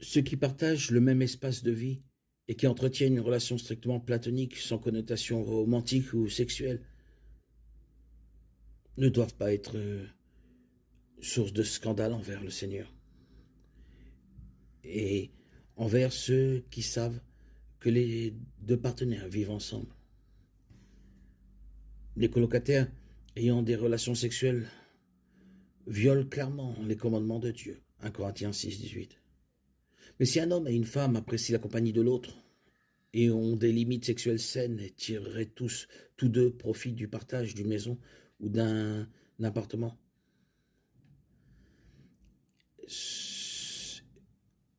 Ceux qui partagent le même espace de vie et qui entretiennent une relation strictement platonique sans connotation romantique ou sexuelle ne doivent pas être source de scandale envers le Seigneur et envers ceux qui savent que les deux partenaires vivent ensemble. Les colocataires ayant des relations sexuelles violent clairement les commandements de Dieu. 1 Corinthiens 6, 18. Mais si un homme et une femme apprécient la compagnie de l'autre et ont des limites sexuelles saines et tireraient tous deux profit du partage d'une maison ou d'un appartement,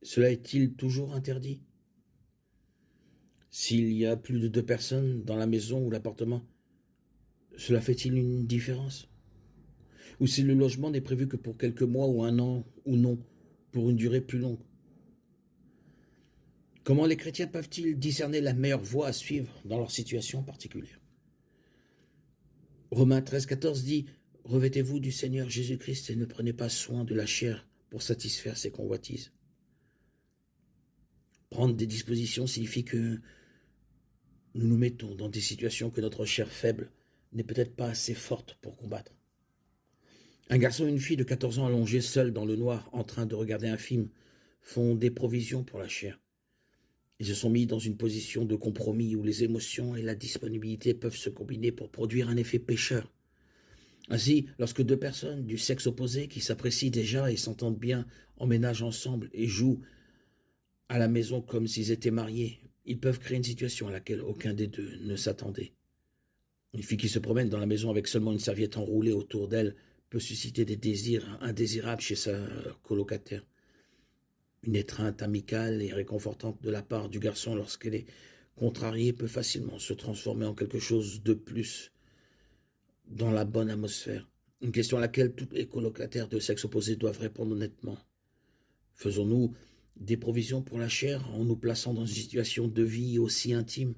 cela est-il toujours interdit? S'il y a plus de deux personnes dans la maison ou l'appartement, cela fait-il une différence? Ou si le logement n'est prévu que pour quelques mois ou un an ou non, pour une durée plus longue? Comment les chrétiens peuvent-ils discerner la meilleure voie à suivre dans leur situation particulière? Romains 13, 14 dit « Revêtez-vous du Seigneur Jésus-Christ et ne prenez pas soin de la chair pour satisfaire ses convoitises. » Prendre des dispositions signifie que nous nous mettons dans des situations que notre chair faible n'est peut-être pas assez forte pour combattre. Un garçon et une fille de 14 ans allongés seuls dans le noir en train de regarder un film font des provisions pour la chair. Ils se sont mis dans une position de compromis où les émotions et la disponibilité peuvent se combiner pour produire un effet pécheur. Ainsi, lorsque deux personnes du sexe opposé qui s'apprécient déjà et s'entendent bien emménagent ensemble et jouent à la maison comme s'ils étaient mariés, ils peuvent créer une situation à laquelle aucun des deux ne s'attendait. Une fille qui se promène dans la maison avec seulement une serviette enroulée autour d'elle peut susciter des désirs indésirables chez sa colocataire. Une étreinte amicale et réconfortante de la part du garçon lorsqu'elle est contrariée peut facilement se transformer en quelque chose de plus dans la bonne atmosphère. Une question à laquelle tous les colocataires de sexe opposé doivent répondre honnêtement. Faisons-nous des provisions pour la chair en nous plaçant dans une situation de vie aussi intime?